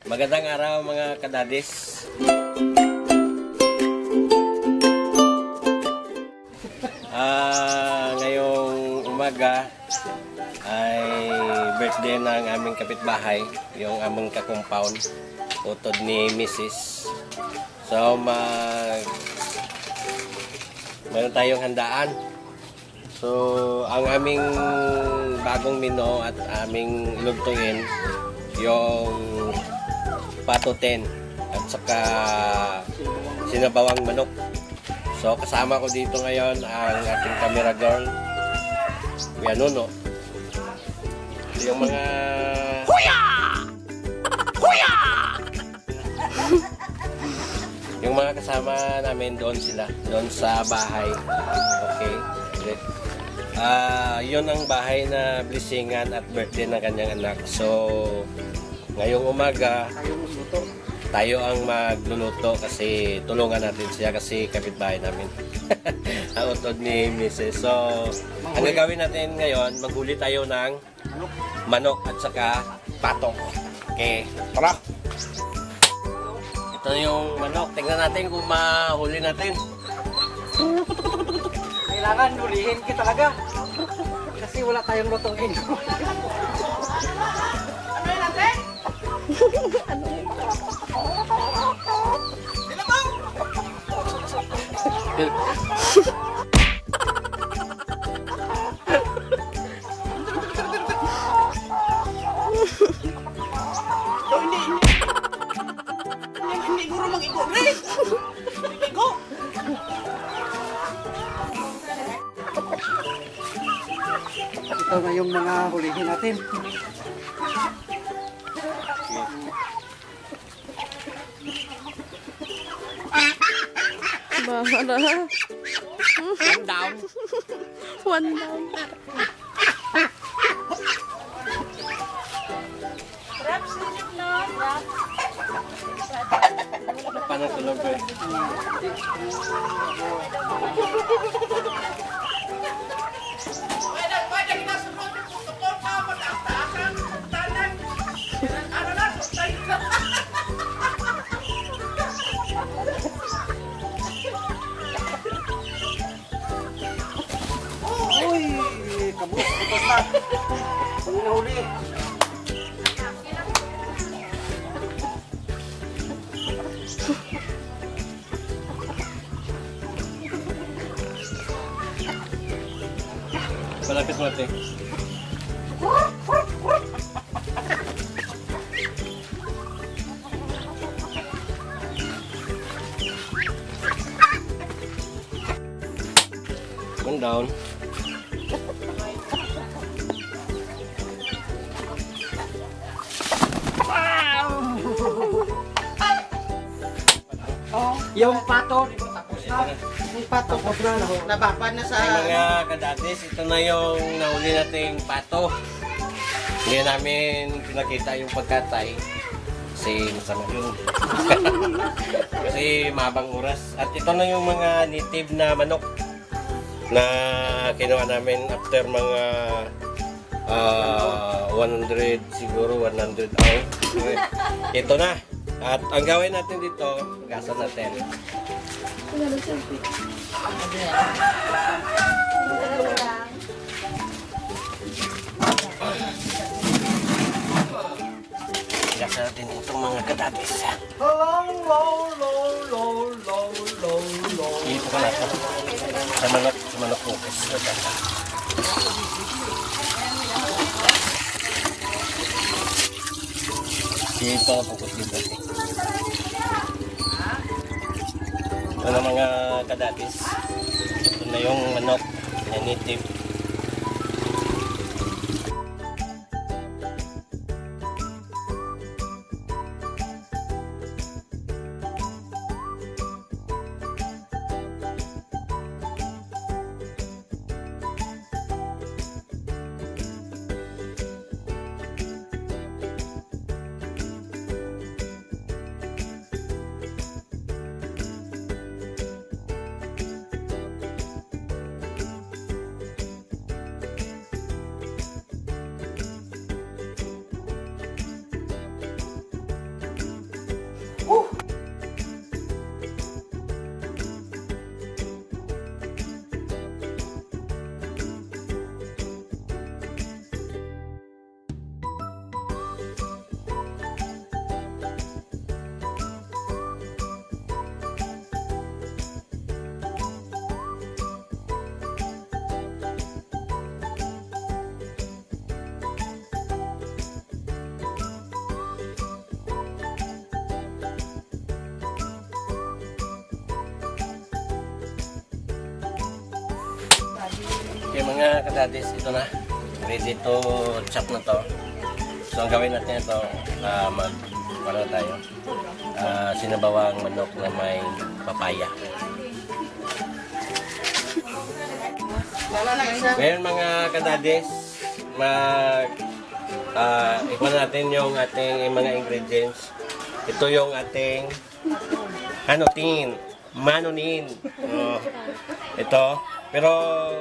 Magandang araw mga kadadis. Ngayong umaga ay birthday ng aming kapitbahay, yung aming ka-compound, utod ni Mrs. So meron tayong handaan. So ang aming bagong menu at aming lugtuin yung pato 10 at saka sinabawang manok. So kasama ko dito ngayon ang ating camera girl, Kuya Nuno. Yung mga Kuya! Kuya! Yung mga kasama namin doon sila, doon sa bahay. Okay. Great. Yun ang bahay na blessingan at birthday ng kanyang anak. So ngayong umaga, tayo ang magluluto kasi tulungan natin siya kasi kapitbahay namin. Ang utod ni Mrs. So, ang gagawin natin ngayon, maghuli tayo ng manok at saka pato. Okay, tara! Ito yung manok. Tingnan natin kung mahuli natin. Kailangan hulihin kita talaga. Kasi wala tayong lutuin. Hindi guro mag-igo, Rick! Mag-igo! Ito na yung mga hulihin natin. Bahala. One down. One down. Paano tulog ko? Pwede kita sumunod kung tukol ka mag-aktakan, tanan. Ano na, sustay ka. Uy! Kabus, butas na. Hindi na huli. Malapit mo natin. One down. Yung pato, di ba tapos na? Yung pato, tapos na. Nababad na sa... Mga kadadis, ito na yung nahuli nating pato. Hindi namin pinakita yung pagkatay kasi masama yun. Kasi mahabang oras. At ito na yung mga native na manok na kinuha namin after mga 100 siguro 100 hour. Ito na. At ang gawin natin dito, gasan natin. Gasan natin itong mga kadabis. Ito ka natin. Sa manok focus. Dito ang focus dito. Ito na mga kadabis. Ito na yung manok na native. Mga kadadis, ito na. Ready to chop na to. So ang gawin natin ito, ano tayo? Sinabawang manok na may papaya. Ngayon mga kadadis, ikuha natin yung ating mga ingredients. Ito yung ating manunin. Ito. Pero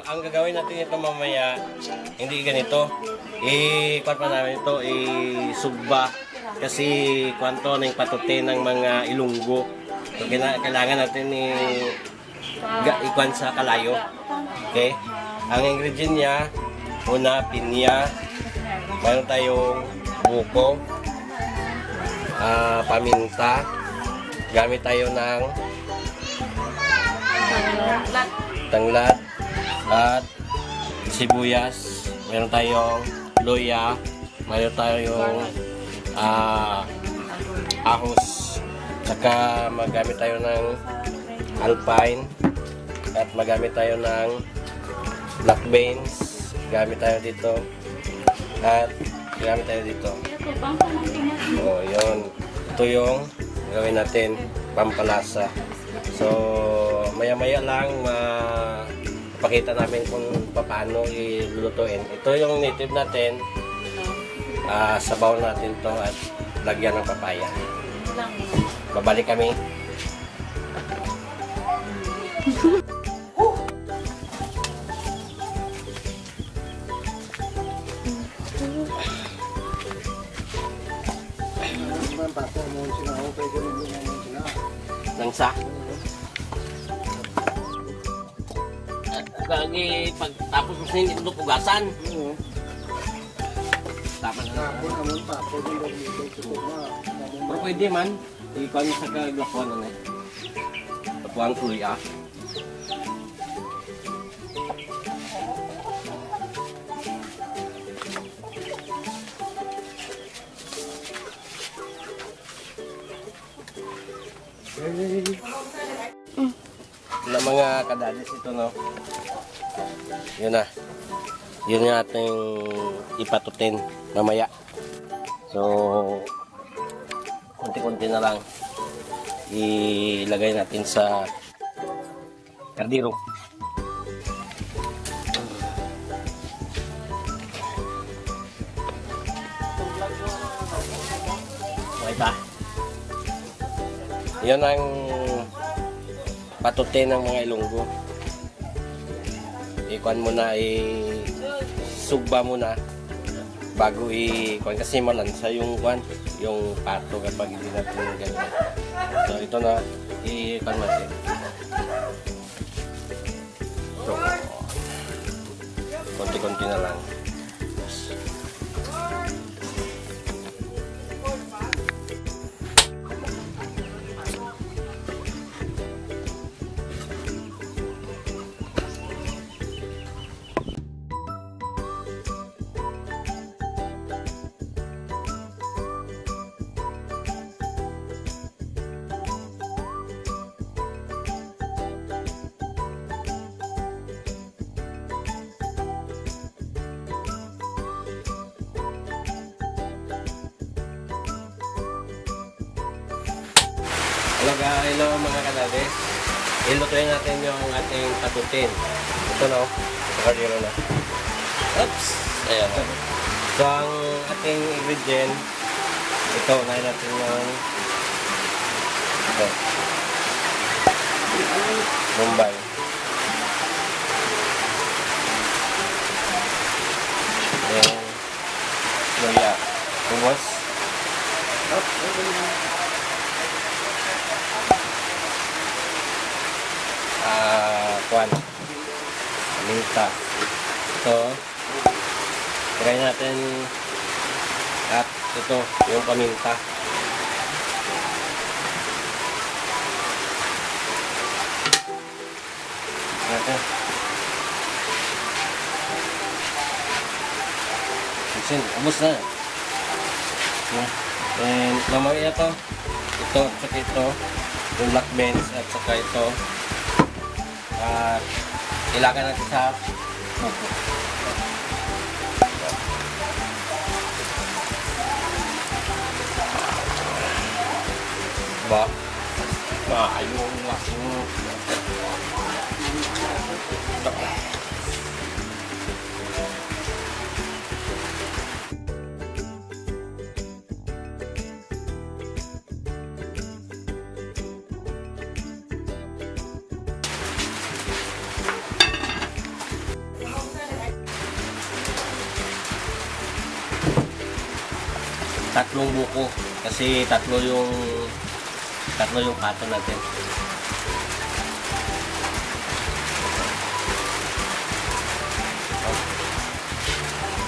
ang gagawin natin ito mamaya, hindi ganito. Ikuha pa namin ito, isugba. Kasi kwanto na yung patutin ng mga ilunggo. So, kailangan natin ikuan sa kalayo. Okay? Ang ingredient niya, una, pinya. Mayroon tayong buko, paminta. Gamit tayo ng tanglad at sibuyas. Mayroon tayong luya. Mayroon tayong ahos. Saka magamit tayo ng alpine. At magamit tayo ng black beans. Gamit tayo dito. At gamit tayo dito. O, yun. Ito yung gawin natin pampalasa. So, maya-maya lang mapakita namin kung paano ilulutuin. Ito yung native natin. Sabaw natin to at lagyan ng papaya. Babalik kami. Langsa. Lagi pagtapos mo sa ito pugasan. Tama na. Pero pwede man. Ikaw sa kaglakuan na. Lakuan tuloy ah. Na mga kadadis ito no. Yun na. Yun yung ating ipatutin mamaya. So konti-konti na lang ilagay natin sa kardiro. Okay ba? Yun ang patutin ng mga ilunggo. Ikuan mo na, sugba mo na bago ikuan kasi malansa yung kuan, yung pato kapag hindi natin ganyan. So ito na, ikuan natin. So, konti-konti na lang. Hello mga kadades. Ilutuin natin yung ating patutin. Ito na, kardiro na. Oops! Ayan. So ang ating ingredient, ito, unahin natin yung ito. Bombay. Then, luya. Ubos. Kuan. Minta. Ito. Try natin at ito, yung paminta. Natin. Kasi, ubos na. And mamaya ito. Ito, at saka ito. Yung black beans at saka ito. Ilagay natin sa buko. Ba? Ayun nga. Tatlong buko kasi tatlo yung pato natin.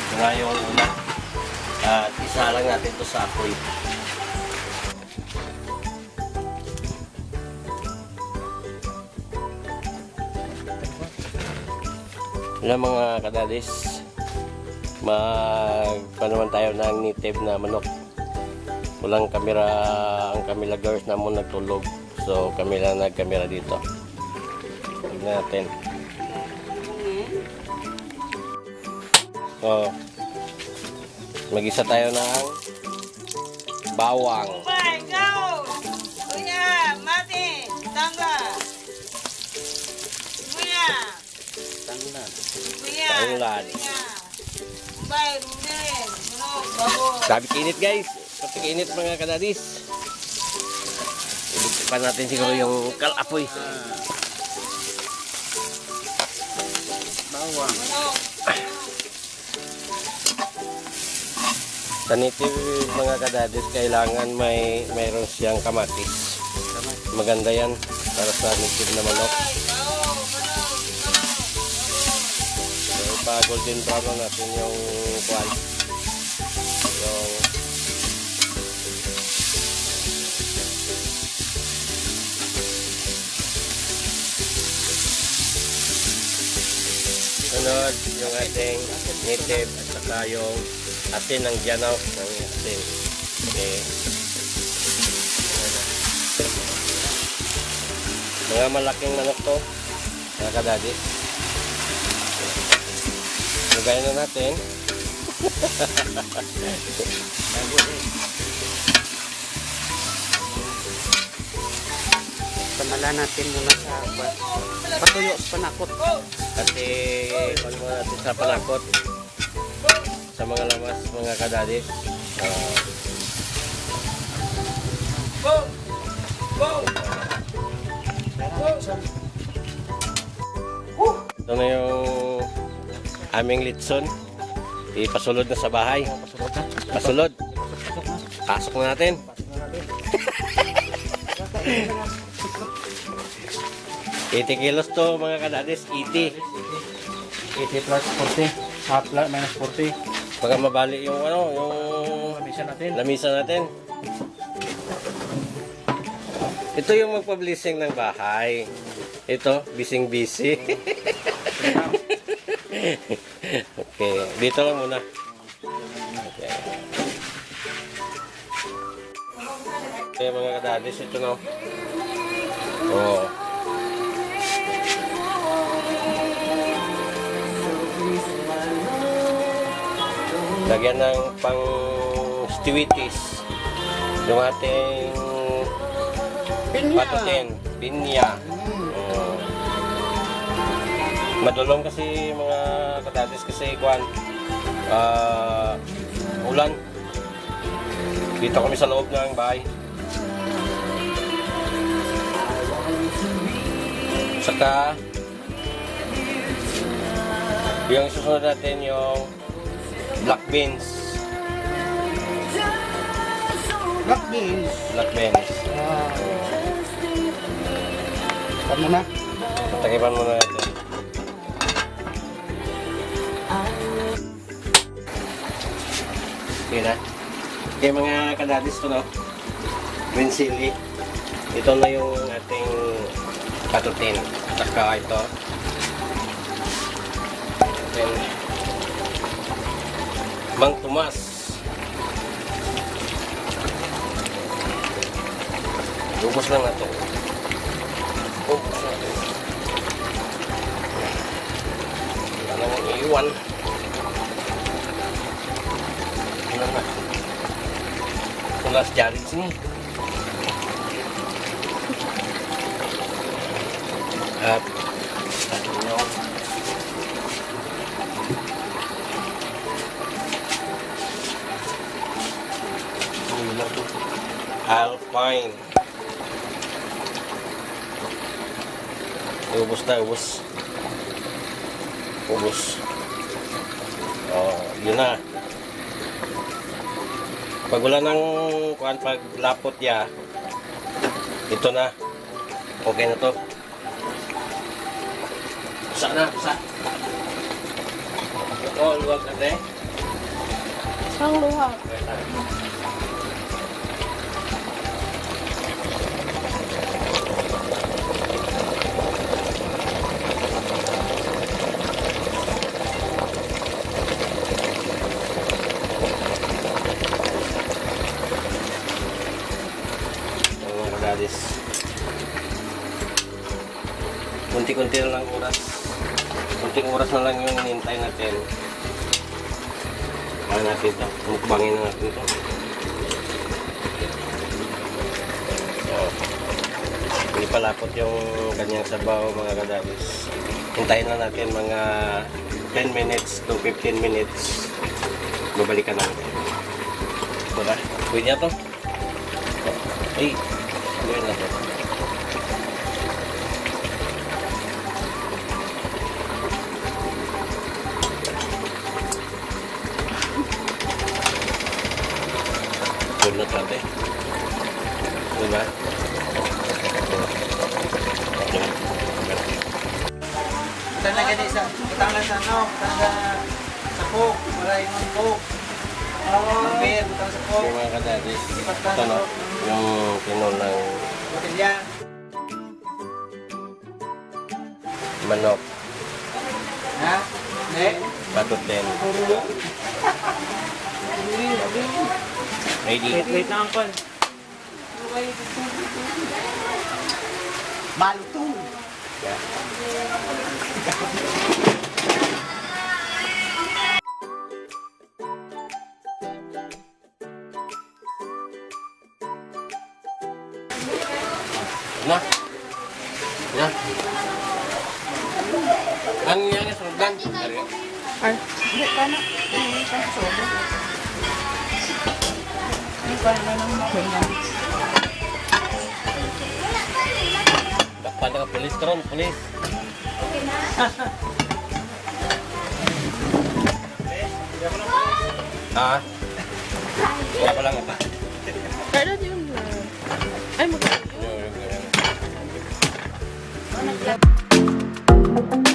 Ito nga yung una. At isa lang natin to sa apoy. Wala mga kadadis, pa naman tayo ng native na manok. Walang kamera, ang Camila girls na mo nagtulog. So kami lang nagkamera dito. Tignan natin. So, mag-isa tayo ng bawang. Bye, go! Kuya, mati, tangga. Kuya, Tanglad. kuya, Tanglad. kuya. Bye, rumin. Bago. Sabi kinit guys. Sabi kinit mga kadadis. Ibig pa natin siguro yung kalapoy. Bawang. Manok. Sa native mga kadadis, kailangan mayroon siyang kamatis. Maganda yan para sa native na manok. Bye, go. Manok. So, pa golden brown na natin yung kwan. Yung sunod yung ating native at saka yung asin ng Janaw ng asin. Okay. Mga malaking manok to mga kadadis. Lugayin na natin. Samala natin muna sa patuyo sa panakot. Kasi kung mo natin sa panakot sa mga lamas mga kadadis. Ito na yung aming litson. Ipasulod na sa bahay. Pasulod. Pasok na natin. $80 kilos to mga kadadis. 80. 80 plus 40. Half plus minus 40. Baka mabali yung yung Mabisa natin. lamisa natin. Ito yung magpa-blessing ng bahay. Ito, bising-busy. Okay, dito lang muna. Okay. Okay mga kadadis, ito na. Oh. Lagyan ng pang stiwitis yung ating patutin, pinya. Oh. Madulong kasi mga kadatis kasi kwan ulan. Dito kami sa loob ng bahay. Saka yung susunod natin yung black beans. Black beans. Black beans. Tama na. Patakipan muna natin. Okay na. Okay mga kadadis to no. Green chili. Ito na yung ating patutin. Saka ito. Then, Mang Tomas. Ubus lang natin. Ubus natin. Wala nang iiwan. Ano na? Tulas jarin sini. At yung Alpine. Ubus na, ubus. Ubus. Oh, yun na. Pag wala nang kuan, pag lapot ya, ito na. Okay na to. Pusa na, pusa. Ito, luwag na de. Ang luha. Mga kagalis. Kunti-kunti na lang oras. Kunting oras na lang yung hinintay natin. Ano natin ito? Mukbangin na natin ito. So, hindi palapot yung kanyang sabaw mga kagalis. Hintayin na natin mga 10 minutes to 15 minutes. Babalikan natin. Ito na. Pwede na ito. Ay, gawin na ito. Pwede na ito ate. Diba? Kita na gani sa kita na sa ano, kita na sa cook, maray ng cook. Beer, kita sa cook. Yung mga kadalis. Ito no, yung pinulang Botelya. manok, Ha? Ne? patutin. Ready? Wait na angkol. Malutong. Yeah. Na. Na. Ang yan sa ulan. Ay, hindi ka na. Hindi ka na sobo. Hindi ka na nang makunan. Takpan ka pulis karon, pulis. Ha? Kaya pa lang ito. Kailan yun? Ay, mag- Yung-